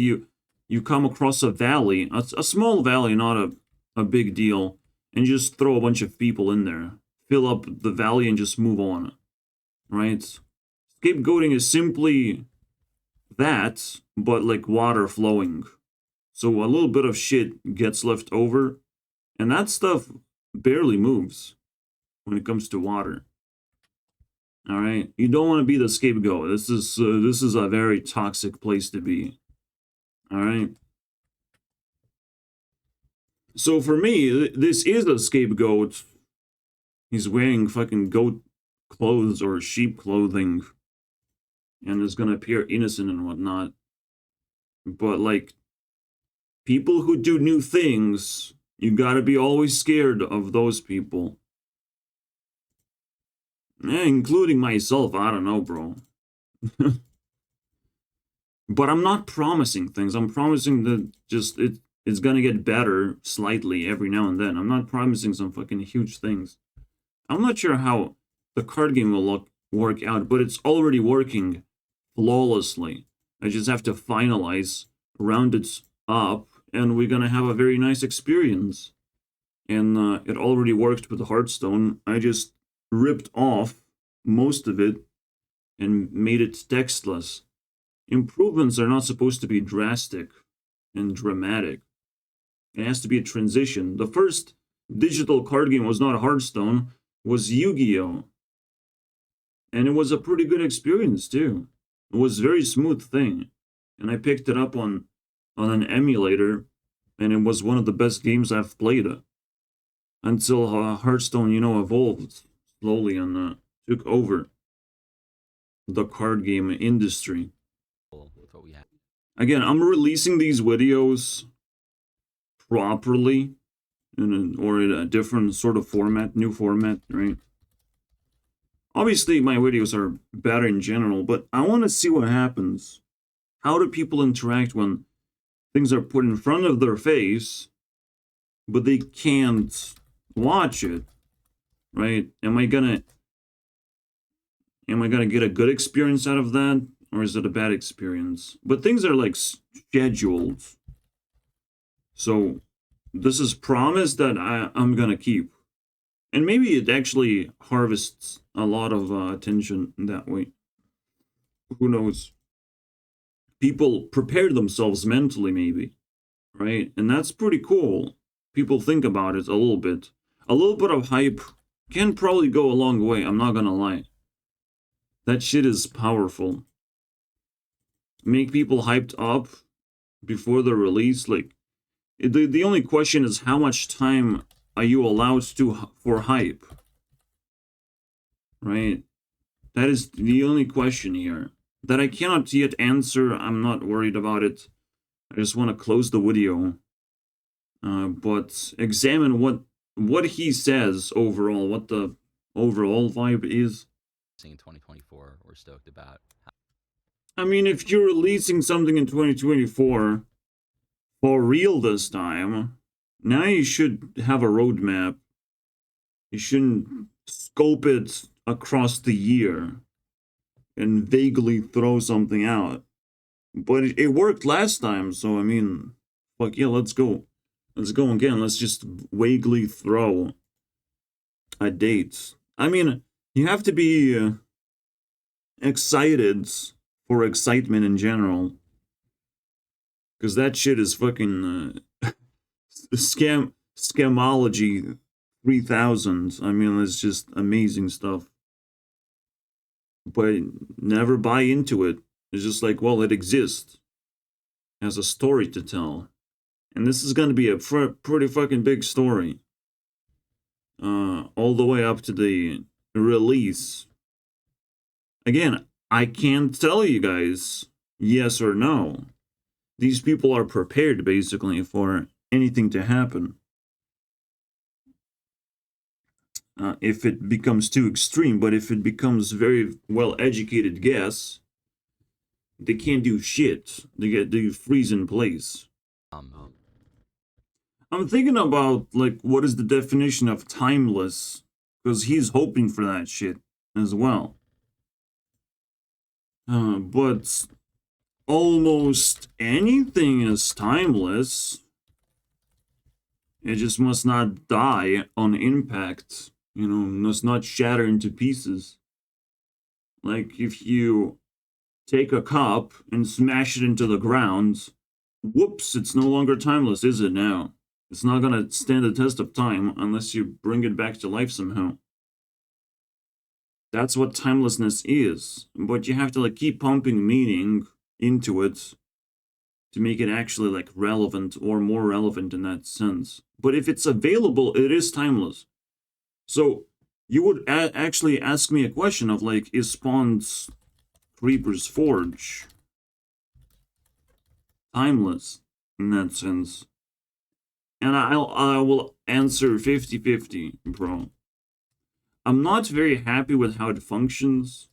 you come across a valley, a small valley, not a big deal, and just throw a bunch of people in there, fill up the valley, and just move on. Right? Scapegoating is simply that, but like water flowing. So a little bit of shit gets left over, and that stuff barely moves when it comes to water. All right, you don't want to be the scapegoat. This is a very toxic place to be. All right. So for me, this is a scapegoat. He's wearing fucking goat clothes or sheep clothing, and is gonna appear innocent and whatnot. But like, people who do new things, you gotta be always scared of those people. Including myself, I don't know, bro. But I'm not promising things. I'm promising that just it's gonna get better slightly every now and then. I'm not promising some fucking huge things. I'm not sure how the card game will work out, but it's already working flawlessly. I just have to finalize, round it up, and we're gonna have a very nice experience. And it already worked with the Hearthstone. I just ripped off most of it and made it textless. Improvements are not supposed to be drastic and dramatic. It has to be a transition. The first digital card game was not Hearthstone, was Yu-Gi-Oh! And it was a pretty good experience too. It was a very smooth thing. And I picked it up on an emulator, and it was one of the best games I've played. Until Hearthstone, evolved slowly and took over the card game industry. With what we have. Again, I'm releasing these videos properly, or in a different sort of format, new format, right? Obviously, my videos are better in general, but I want to see what happens. How do people interact when things are put in front of their face, but they can't watch it, right? Am I gonna get a good experience out of that, or is it a bad experience? But things are like scheduled, so this is promise that I'm gonna keep. And maybe it actually harvests a lot of attention that way. Who knows? People prepare themselves mentally, maybe, right? And that's pretty cool. People think about it a little bit. A little bit of hype can probably go a long way, I'm not gonna lie. That shit is powerful. Make people hyped up before the release, like, the only question is how much time are you allowed to for hype? Right? That is the only question here. That I cannot yet answer, I'm not worried about it. I just want to close the video. But examine what he says overall, what the overall vibe is. In 2024, we're stoked about. I mean, if you're releasing something in 2024, for real this time, now you should have a roadmap. You shouldn't scope it across the year and vaguely throw something out. But it worked last time, so I mean, fuck yeah, let's go. Let's go again. Let's just vaguely throw a date. I mean, you have to be excited for excitement in general. Because that shit is fucking scamology 3000. I mean, it's just amazing stuff. But never buy into it. It's just like, well, it exists. It has a story to tell. And this is going to be a pretty fucking big story. All the way up to the release. Again, I can't tell you guys yes or no. These people are prepared, basically, for anything to happen. If it becomes too extreme, but if it becomes very well-educated guess, they can't do shit. They freeze in place. I'm thinking about, like, what is the definition of timeless? Because he's hoping for that shit as well. But almost anything is timeless. It just must not die on impact. You know, must not shatter into pieces. Like, if you take a cup and smash it into the ground, whoops, it's no longer timeless, is it now? It's not gonna stand the test of time unless you bring it back to life somehow. That's what timelessness is. But you have to, like, keep pumping meaning into it to make it actually, like, relevant or more relevant in that sense. But if it's available, it is timeless. So you would actually ask me a question of, like, is Spawn's Reaper's Forge timeless in that sense? And I will answer 50-50, bro. I'm not very happy with how it functions,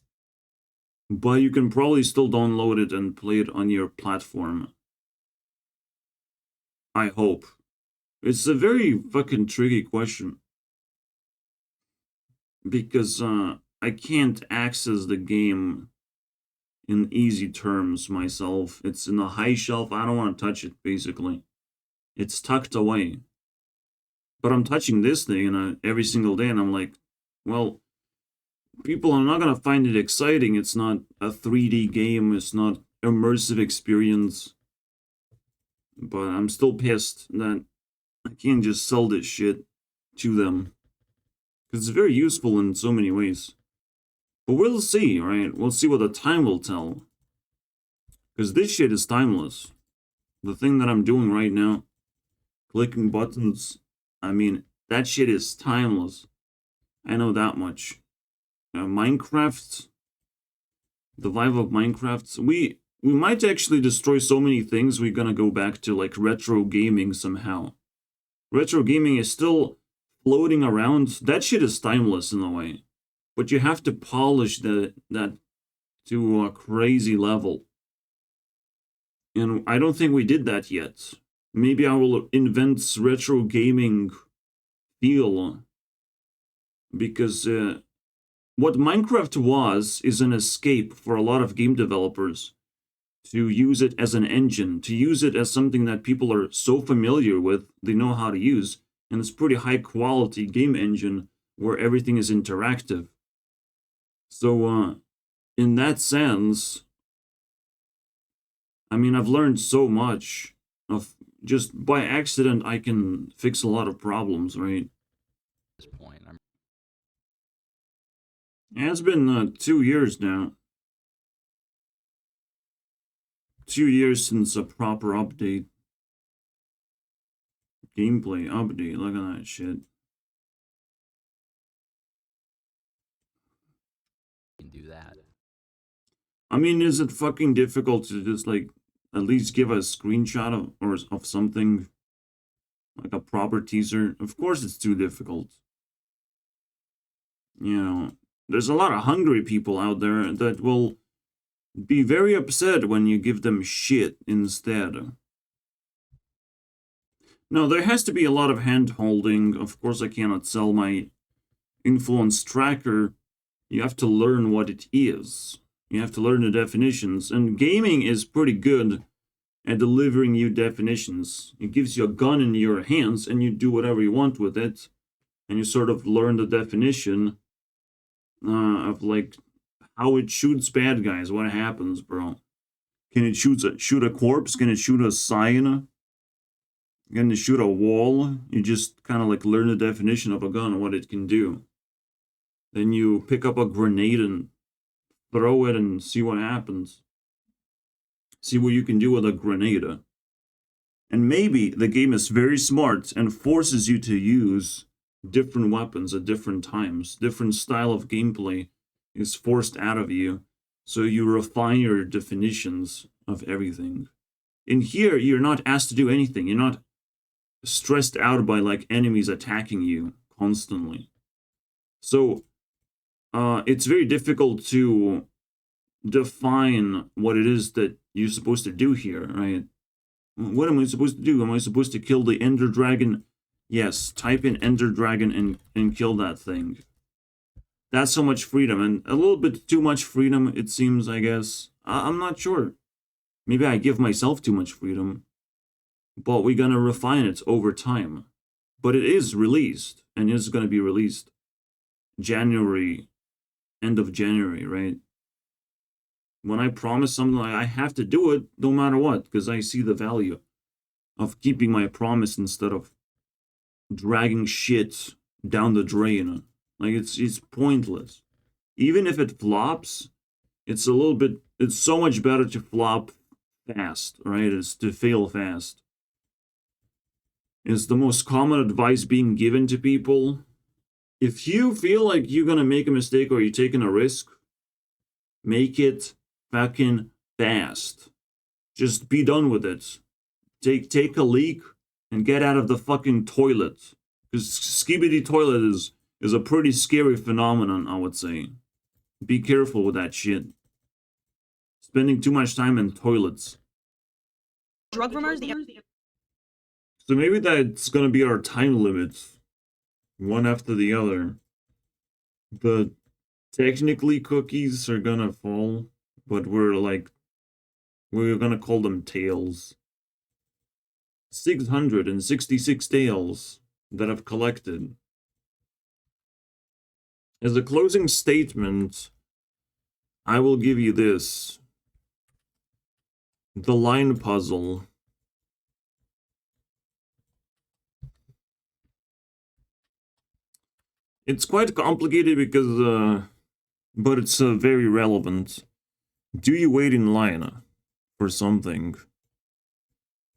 but you can probably still download it and play it on your platform. I hope. It's a very fucking tricky question. Because I can't access the game in easy terms myself. It's in a high shelf. I don't want to touch it, basically. It's tucked away. But I'm touching this thing every single day, and I'm like, well, people are not going to find it exciting. It's not a 3D game. It's not immersive experience. But I'm still pissed that I can't just sell this shit to them. Because it's very useful in so many ways. But we'll see, right? We'll see what the time will tell. Because this shit is timeless. The thing that I'm doing right now, clicking buttons, I mean, that shit is timeless. I know that much. Minecraft, the vibe of Minecraft, we might actually destroy so many things we're gonna go back to, like, retro gaming somehow. Retro gaming is still floating around. That shit is timeless in a way. But you have to polish that to a crazy level. And I don't think we did that yet. Maybe I will invent retro gaming feel. Because what Minecraft was is an escape for a lot of game developers to use it as an engine, to use it as something that people are so familiar with, they know how to use, and it's pretty high quality game engine where everything is interactive. So, in that sense, I mean, I've learned so much of just by accident, I can fix a lot of problems, right? At this point, Yeah, it's been 2 years now. 2 years since a proper update. Gameplay update, look at that shit. can do that. I mean, is it fucking difficult to just like at least give a screenshot of something like a proper teaser? Of course it's too difficult. You know, there's a lot of hungry people out there that will be very upset when you give them shit instead. No, there has to be a lot of hand holding. Of course, I cannot sell my influence tracker. You have to learn what it is. You have to learn the definitions. And gaming is pretty good at delivering you definitions. It gives you a gun in your hands and you do whatever you want with it. And you sort of learn the definition of like how it shoots bad guys. What happens, bro? Can it shoot a corpse? Can it shoot a sign? Can it shoot a wall? You just kind of like learn the definition of a gun and what it can do. Then you pick up a grenade and throw it and see what happens. See what you can do with a grenade. And maybe the game is very smart and forces you to use different weapons at different times. Different style of gameplay is forced out of you. So you refine your definitions of everything. In here, you're not asked to do anything. You're not stressed out by like enemies attacking you constantly. So it's very difficult to define what it is that you're supposed to do here, right? What am I supposed to do? Am I supposed to kill the Ender Dragon? Yes, type in Ender Dragon and kill that thing. That's so much freedom, and a little bit too much freedom, it seems, I guess. I'm not sure. Maybe I give myself too much freedom. But we're gonna refine it over time. But it is released, and it's gonna be released January, end of January, right? When I promise something, I have to do it no matter what, because I see the value of keeping my promise instead of dragging shit down the drain. Like it's pointless. Even if it flops, it's so much better to flop fast, right? It's to fail fast. Is the most common advice being given to people. If you feel like you're gonna make a mistake or you're taking a risk, make it fucking fast. Just be done with it. Take a leak and get out of the fucking toilet. Because skibidi toilet is a pretty scary phenomenon, I would say. Be careful with that shit. Spending too much time in toilets. Drug rumors. So maybe that's gonna be our time limits. One after the other. But technically cookies are gonna fall, but we're gonna call them tails. 666 tails that I've collected. As a closing statement, I will give you this. The line puzzle. It's quite complicated because, but it's very relevant. Do you wait in line for something?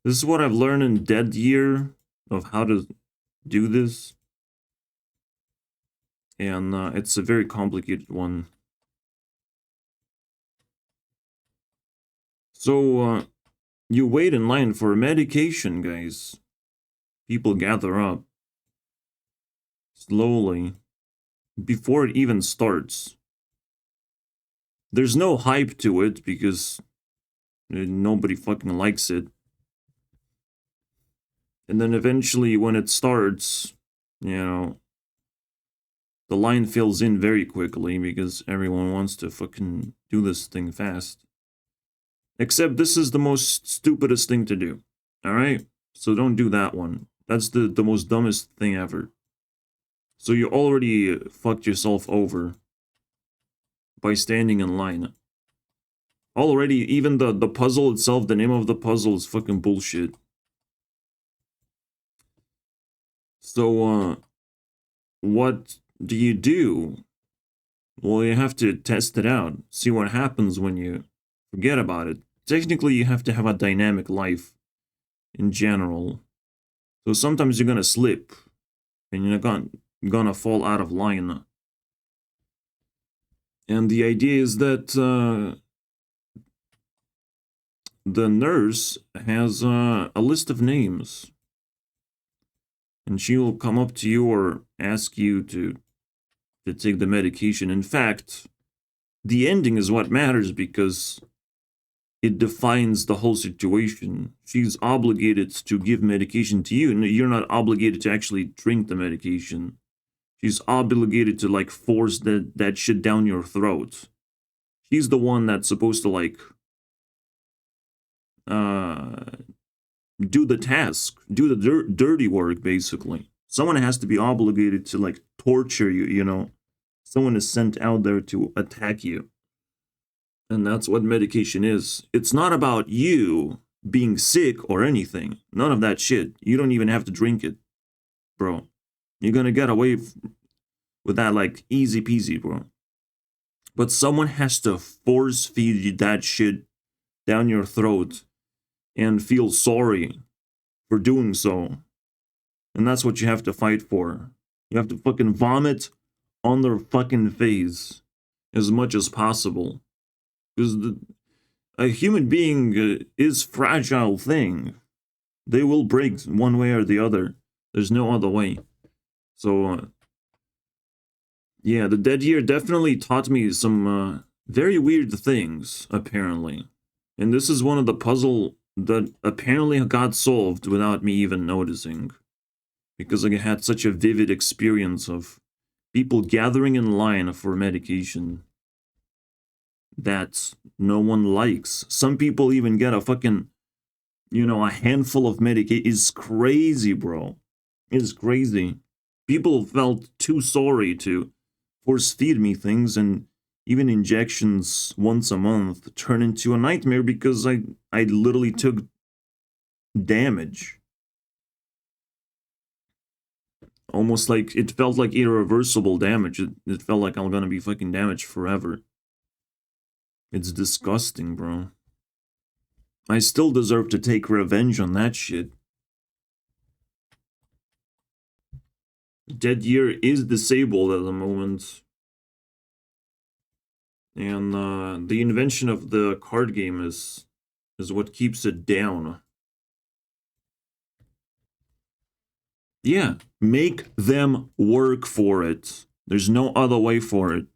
This is what I've learned in Dead Year of how to do this. And it's a very complicated one. So, you wait in line for medication, guys. People gather up. Slowly. Before it even starts. There's no hype to it because nobody fucking likes it. And then eventually when it starts, you know, the line fills in very quickly because everyone wants to fucking do this thing fast. Except this is the most stupidest thing to do. Alright? So don't do that one. That's the most dumbest thing ever. So you already fucked yourself over by standing in line. Already, even the puzzle itself, the name of the puzzle is fucking bullshit. So, what do you do? Well, you have to test it out, see what happens when you forget about it. Technically, you have to have a dynamic life in general. So sometimes you're gonna slip, and you're gonna fall out of line. And the idea is that the nurse has a list of names. And she'll come up to you or ask you to take the medication. In fact, the ending is what matters because it defines the whole situation. She's obligated to give medication to you, and you're not obligated to actually drink the medication. She's obligated to, like, force that shit down your throat. She's the one that's supposed to, like, do the task, do the dirty work, basically. Someone has to be obligated to, like, torture you, you know? Someone is sent out there to attack you. And that's what medication is. It's not about you being sick or anything. None of that shit. You don't even have to drink it, bro. You're gonna get away with that, like, easy peasy, bro. But someone has to force feed you that shit down your throat and feel sorry for doing so. And that's what you have to fight for. You have to fucking vomit on their fucking face as much as possible. Because a human being is fragile thing. They will break one way or the other. There's no other way. So, yeah, the dead year definitely taught me some very weird things, apparently. And this is one of the puzzle that apparently got solved without me even noticing. Because I had such a vivid experience of people gathering in line for medication that no one likes. Some people even get a fucking, you know, a handful of medication. It's crazy, bro. It's crazy. People felt too sorry to force feed me things, and even injections once a month turn into a nightmare because I literally took damage. Almost like, it felt like irreversible damage. It felt like I'm gonna be fucking damaged forever. It's disgusting, bro. I still deserve to take revenge on that shit. Dead Year is disabled at the moment. And the invention of the card game is what keeps it down. Yeah, make them work for it. There's no other way for it.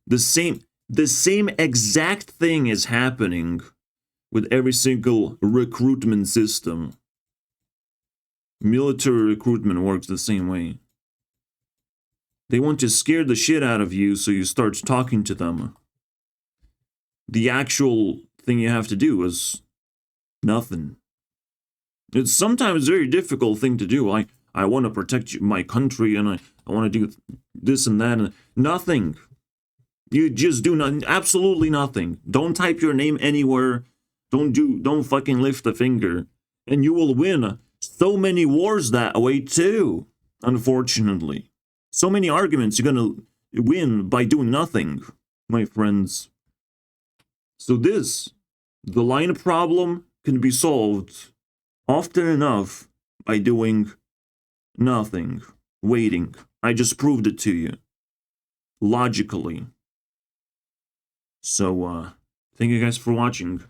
The same exact thing is happening with every single recruitment system. Military recruitment works the same way. They want to scare the shit out of you, so you start talking to them. The actual thing you have to do is nothing. It's sometimes a very difficult thing to do. I want to protect my country, and I want to do this and that, and nothing. You just do nothing, absolutely nothing. Don't type your name anywhere. Don't fucking lift a finger. And you will win so many wars that way too, unfortunately. So many arguments you're gonna win by doing nothing, my friends. So the line problem can be solved often enough by doing nothing, waiting. I just proved it to you. Logically. So, thank you guys for watching.